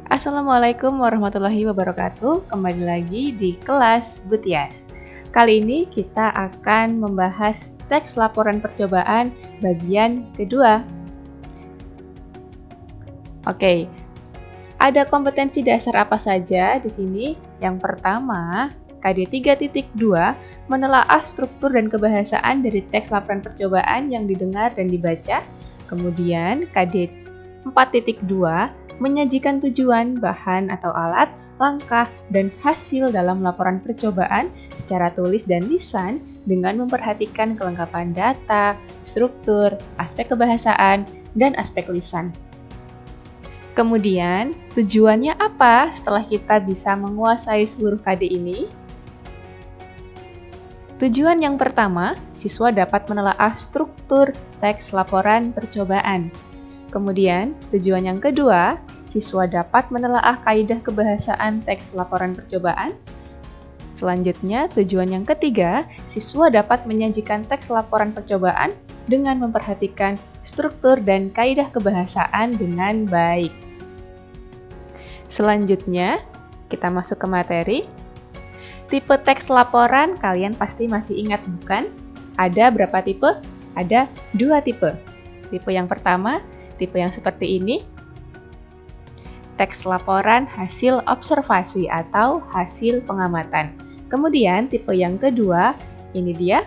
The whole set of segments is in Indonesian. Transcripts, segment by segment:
Assalamualaikum warahmatullahi wabarakatuh. Kembali lagi di kelas Butias. Kali ini kita akan membahas teks laporan percobaan bagian kedua. Oke, ada kompetensi dasar apa saja di sini? Yang pertama, KD 3.2 menelaah struktur dan kebahasaan dari teks laporan percobaan yang didengar dan dibaca. Kemudian KD 4.2 menyajikan tujuan, bahan atau alat, langkah, dan hasil dalam laporan percobaan secara tulis dan lisan dengan memperhatikan kelengkapan data, struktur, aspek kebahasaan, dan aspek lisan. Kemudian, tujuannya apa setelah kita bisa menguasai seluruh KD ini? Tujuan yang pertama, siswa dapat menelaah struktur teks laporan percobaan. Kemudian, tujuan yang kedua, siswa dapat menelaah kaidah kebahasaan teks laporan percobaan. Selanjutnya, tujuan yang ketiga, siswa dapat menyajikan teks laporan percobaan dengan memperhatikan struktur dan kaidah kebahasaan dengan baik. Selanjutnya, kita masuk ke materi. Tipe teks laporan kalian pasti masih ingat, bukan? Ada berapa tipe? Ada 2 tipe. Tipe yang pertama, tipe yang seperti ini, teks laporan hasil observasi atau hasil pengamatan. Kemudian tipe yang kedua, ini dia,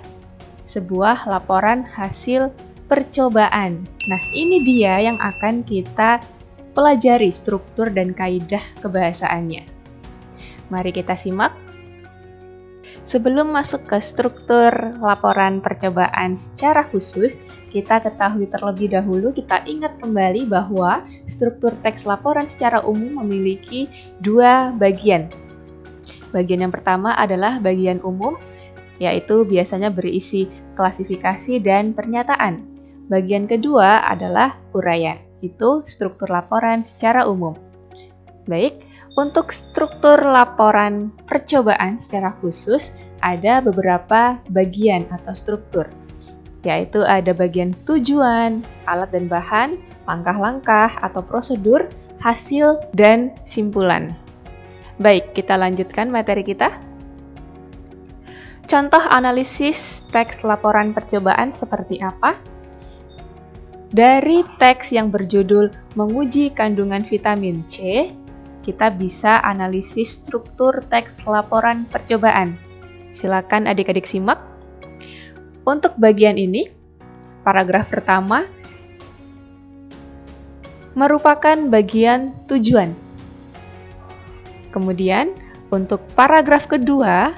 sebuah laporan hasil percobaan. Nah, ini dia yang akan kita pelajari struktur dan kaidah kebahasaannya. Mari kita simak. Sebelum masuk ke struktur laporan percobaan secara khusus, kita ketahui terlebih dahulu, kita ingat kembali bahwa struktur teks laporan secara umum memiliki 2 bagian. Bagian yang pertama adalah bagian umum, yaitu biasanya berisi klasifikasi dan pernyataan. Bagian kedua adalah uraian, itu struktur laporan secara umum. Baik, untuk struktur laporan percobaan secara khusus, ada beberapa bagian atau struktur, yaitu ada bagian tujuan, alat dan bahan, langkah-langkah atau prosedur, hasil, dan simpulan. Baik, kita lanjutkan materi kita. Contoh analisis teks laporan percobaan seperti apa? Dari teks yang berjudul menguji kandungan vitamin C, kita bisa analisis struktur teks laporan percobaan. Silakan adik-adik simak. Untuk bagian ini, paragraf pertama merupakan bagian tujuan. Kemudian, untuk paragraf kedua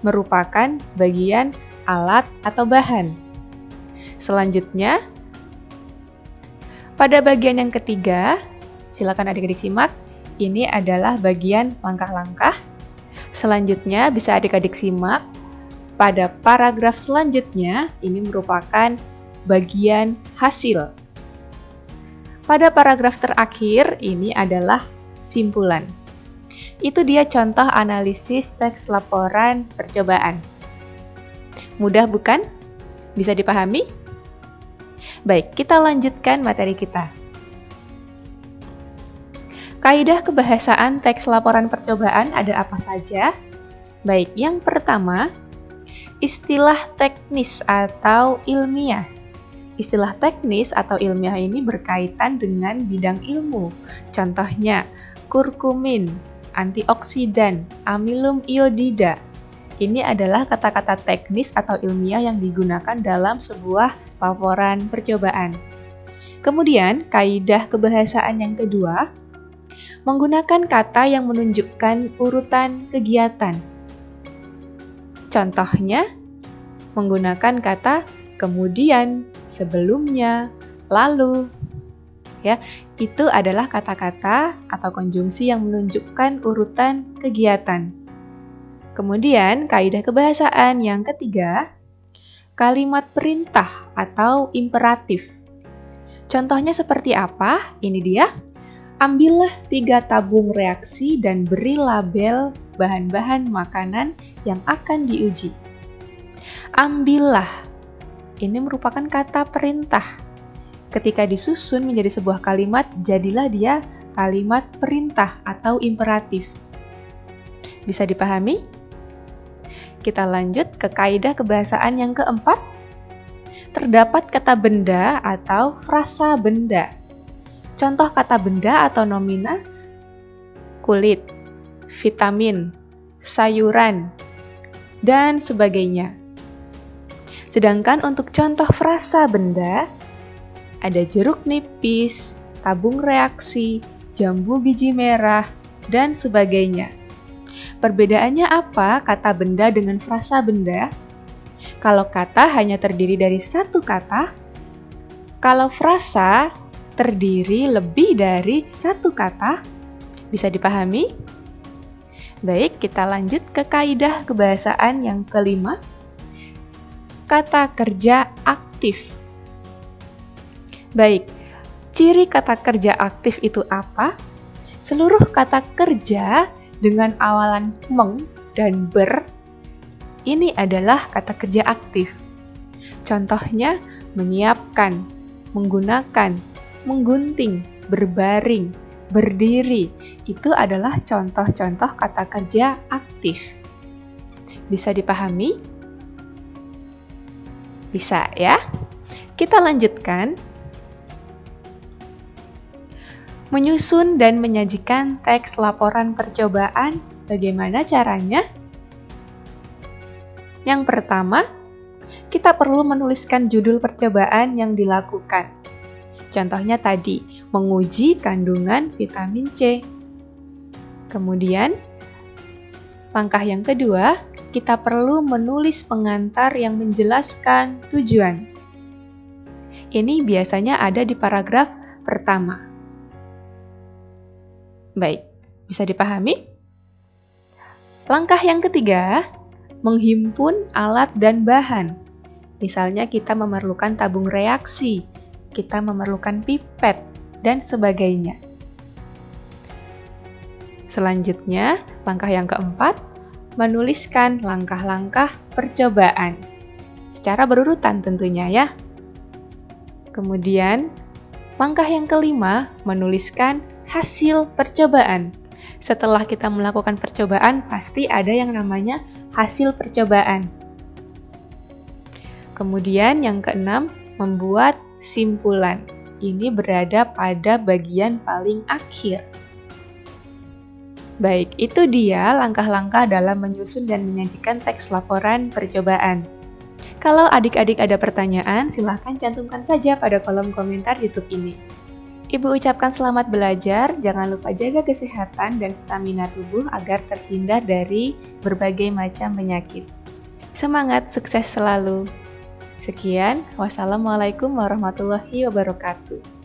merupakan bagian alat atau bahan. Selanjutnya, pada bagian yang ketiga, silakan adik-adik simak. Ini adalah bagian langkah-langkah. Selanjutnya bisa adik-adik simak. Pada paragraf selanjutnya, ini merupakan bagian hasil. Pada paragraf terakhir, ini adalah simpulan. Itu dia contoh analisis teks laporan percobaan. Mudah bukan? Bisa dipahami? Baik, kita lanjutkan materi kita. Kaidah kebahasaan teks laporan percobaan ada apa saja? Baik, yang pertama, istilah teknis atau ilmiah. Istilah teknis atau ilmiah ini berkaitan dengan bidang ilmu. Contohnya, kurkumin, antioksidan, amilum iodida. Ini adalah kata-kata teknis atau ilmiah yang digunakan dalam sebuah laporan percobaan. Kemudian, kaidah kebahasaan yang kedua, menggunakan kata yang menunjukkan urutan kegiatan. Contohnya, menggunakan kata kemudian, sebelumnya, lalu. Ya, itu adalah kata-kata atau konjungsi yang menunjukkan urutan kegiatan. Kemudian, kaidah kebahasaan yang ketiga, kalimat perintah atau imperatif. Contohnya seperti apa? Ini dia. Ambillah 3 tabung reaksi dan beri label bahan-bahan makanan yang akan diuji. Ambillah. Ini merupakan kata perintah. Ketika disusun menjadi sebuah kalimat, jadilah dia kalimat perintah atau imperatif. Bisa dipahami? Kita lanjut ke kaidah kebahasaan yang keempat. Terdapat kata benda atau frasa benda. Contoh kata benda atau nomina: kulit, vitamin, sayuran, dan sebagainya. Sedangkan untuk contoh frasa benda, ada jeruk nipis, tabung reaksi, jambu biji merah, dan sebagainya. Perbedaannya apa kata benda dengan frasa benda? Kalau kata hanya terdiri dari satu kata, kalau frasa terdiri lebih dari satu kata. Bisa dipahami? Baik, kita lanjut ke kaidah kebahasaan yang kelima. Kata kerja aktif. Baik, ciri kata kerja aktif itu apa? Seluruh kata kerja dengan awalan meng dan ber, ini adalah kata kerja aktif. Contohnya, menyiapkan, menggunakan, menggunting, berbaring, berdiri. Itu adalah contoh-contoh kata kerja aktif. Bisa dipahami? Bisa ya? Kita lanjutkan. Menyusun dan menyajikan teks laporan percobaan, bagaimana caranya? Yang pertama, kita perlu menuliskan judul percobaan yang dilakukan. Contohnya tadi, menguji kandungan vitamin C. Kemudian, langkah yang kedua, kita perlu menulis pengantar yang menjelaskan tujuan. Ini biasanya ada di paragraf pertama. Baik, bisa dipahami? Langkah yang ketiga, menghimpun alat dan bahan. Misalnya kita memerlukan tabung reaksi, kita memerlukan pipet, dan sebagainya. Selanjutnya, langkah yang keempat, menuliskan langkah-langkah percobaan. Secara berurutan tentunya ya. Kemudian, langkah yang kelima, menuliskan hasil percobaan. Setelah kita melakukan percobaan, pasti ada yang namanya hasil percobaan. Kemudian yang keenam, membuat simpulan. Ini berada pada bagian paling akhir. Baik, itu dia langkah-langkah dalam menyusun dan menyajikan teks laporan percobaan. Kalau adik-adik ada pertanyaan, silahkan cantumkan saja pada kolom komentar YouTube ini. Ibu ucapkan selamat belajar, jangan lupa jaga kesehatan dan stamina tubuh agar terhindar dari berbagai macam penyakit. Semangat, sukses selalu. Sekian, wassalamualaikum warahmatullahi wabarakatuh.